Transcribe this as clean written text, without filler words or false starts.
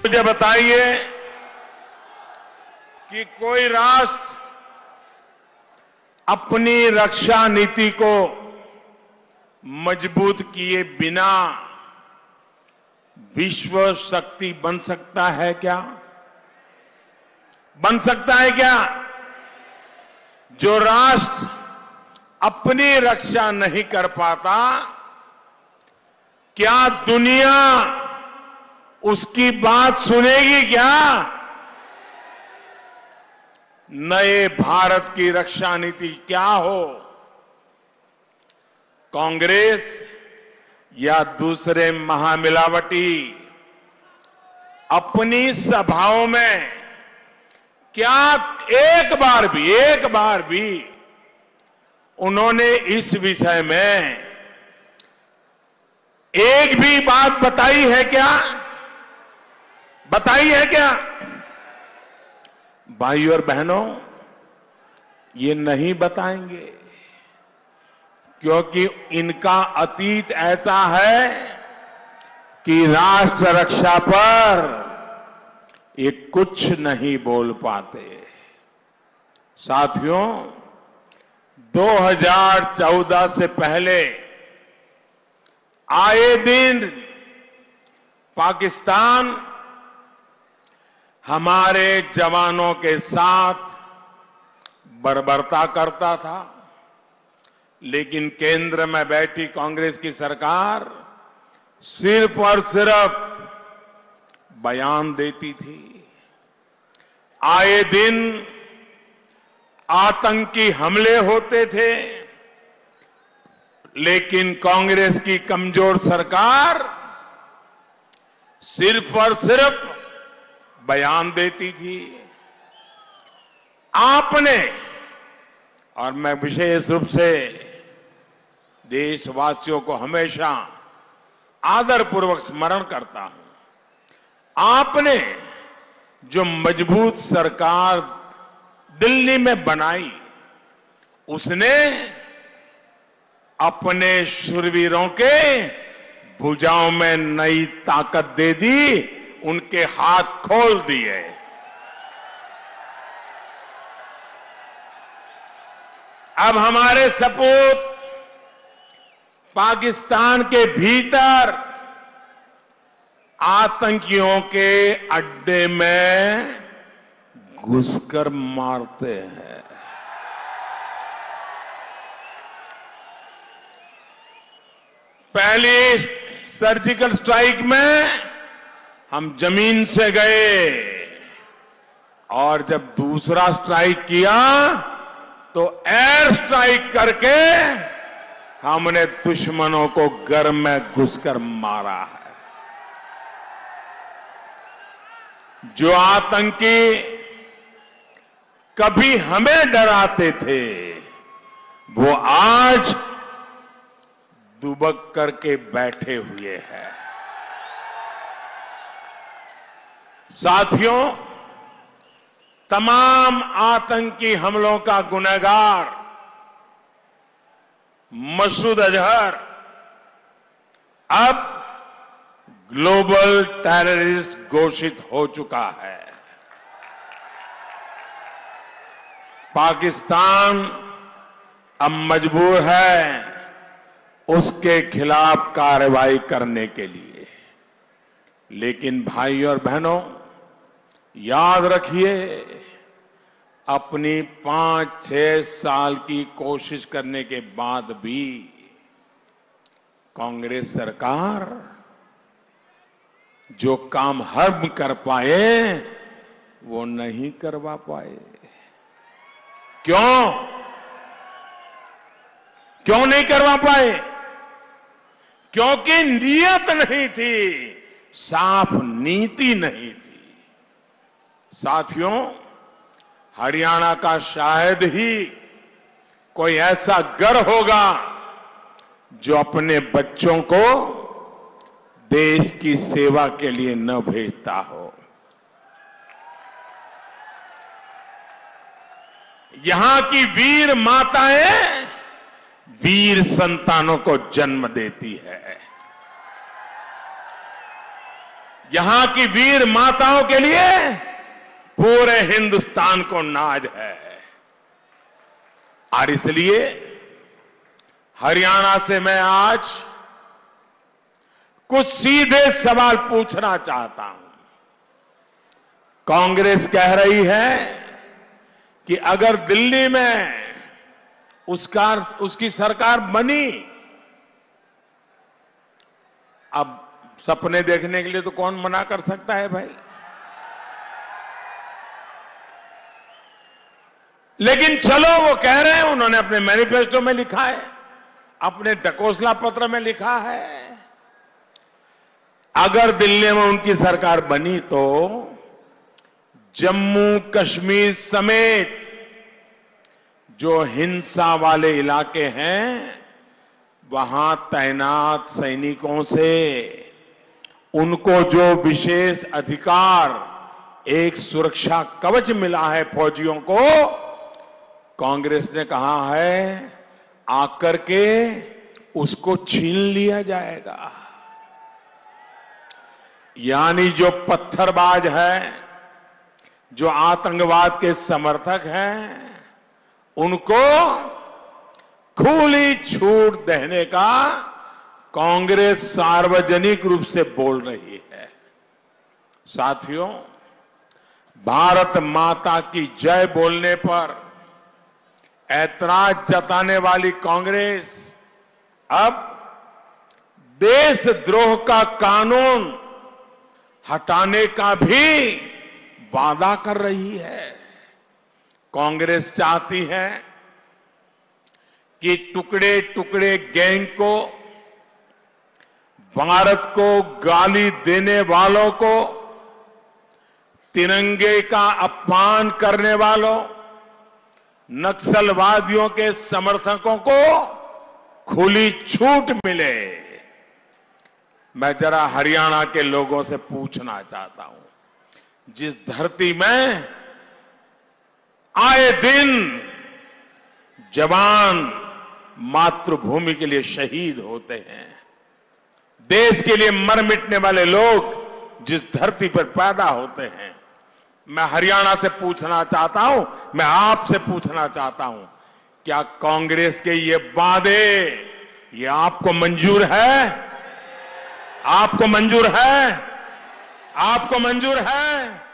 मुझे बताइए कि कोई राष्ट्र अपनी रक्षा नीति को मजबूत किए बिना विश्व शक्ति बन सकता है क्या? बन सकता है क्या? जो राष्ट्र अपनी रक्षा नहीं कर पाता, क्या दुनिया उसकी बात सुनेगी क्या? नए भारत की रक्षा नीति क्या हो? कांग्रेस या दूसरे महामिलावटी अपनी सभाओं में क्या एक बार भी उन्होंने इस विषय में एक भी बात बताई है क्या? बताई है क्या? भाइयों और बहनों, ये नहीं बताएंगे क्योंकि इनका अतीत ऐसा है कि राष्ट्र रक्षा पर ये कुछ नहीं बोल पाते। साथियों, 2014 से पहले आए दिन पाकिस्तान हमारे जवानों के साथ बर्बरता करता था, लेकिन केंद्र में बैठी कांग्रेस की सरकार सिर्फ और सिर्फ बयान देती थी। आए दिन आतंकी हमले होते थे, लेकिन कांग्रेस की कमजोर सरकार सिर्फ और सिर्फ बयान देती थी। आपने, और मैं विशेष रूप से देशवासियों को हमेशा आदरपूर्वक स्मरण करता हूं, आपने जो मजबूत सरकार दिल्ली में बनाई, उसने अपने शूरवीरों के भुजाओं में नई ताकत दे दी, उनके हाथ खोल दिए। अब हमारे सपूत पाकिस्तान के भीतर आतंकियों के अड्डे में घुसकर मारते हैं। पहली सर्जिकल स्ट्राइक में हम जमीन से गए और जब दूसरा स्ट्राइक किया तो एयर स्ट्राइक करके हमने दुश्मनों को घर में घुसकर मारा है। जो आतंकी कभी हमें डराते थे, वो आज दुबक करके बैठे हुए हैं। साथियों, तमाम आतंकी हमलों का गुनहगार मसूद अजहर अब ग्लोबल टेररिस्ट घोषित हो चुका है। पाकिस्तान अब मजबूर है उसके खिलाफ कार्रवाई करने के लिए। लेकिन भाइयों और बहनों, याद रखिए, अपनी 5-6 साल की कोशिश करने के बाद भी कांग्रेस सरकार जो काम हम कर पाए वो नहीं करवा पाए। क्यों? क्यों नहीं करवा पाए? क्योंकि नीयत नहीं थी, साफ नीति नहीं थी। साथियों, हरियाणा का शायद ही कोई ऐसा घर होगा जो अपने बच्चों को देश की सेवा के लिए न भेजता हो। यहां की वीर माताएं वीर संतानों को जन्म देती है। यहां की वीर माताओं के लिए पूरे हिंदुस्तान को नाज है। और इसलिए हरियाणा से मैं आज कुछ सीधे सवाल पूछना चाहता हूं। कांग्रेस कह रही है कि अगर दिल्ली में उसकी सरकार बनी, अब सपने देखने के लिए तो कौन मना कर सकता है भाई। लेकिन चलो, वो कह रहे हैं, उन्होंने अपने मैनिफेस्टो में लिखा है, अपने ढकोसला पत्र में लिखा है, अगर दिल्ली में उनकी सरकार बनी तो जम्मू कश्मीर समेत जो हिंसा वाले इलाके हैं वहां तैनात सैनिकों से उनको जो विशेष अधिकार, एक सुरक्षा कवच मिला है फौजियों को, कांग्रेस ने कहा है आकर के उसको छीन लिया जाएगा। यानी जो पत्थरबाज है, जो आतंकवाद के समर्थक हैं, उनको खुली छूट देने का कांग्रेस सार्वजनिक रूप से बोल रही है। साथियों, भारत माता की जय बोलने पर ऐतराज जताने वाली कांग्रेस अब देशद्रोह का कानून हटाने का भी वादा कर रही है। कांग्रेस चाहती है कि टुकड़े टुकड़े गैंग को, भारत को गाली देने वालों को, तिरंगे का अपमान करने वालों, नक्सलवादियों के समर्थकों को खुली छूट मिले। मैं जरा हरियाणा के लोगों से पूछना चाहता हूं, जिस धरती में आए दिन जवान मातृभूमि के लिए शहीद होते हैं, देश के लिए मर मिटने वाले लोग जिस धरती पर पैदा होते हैं, मैं हरियाणा से पूछना चाहता हूं, मैं आपसे पूछना चाहता हूं, क्या कांग्रेस के ये वादे, ये आपको मंजूर है? आपको मंजूर है? आपको मंजूर है?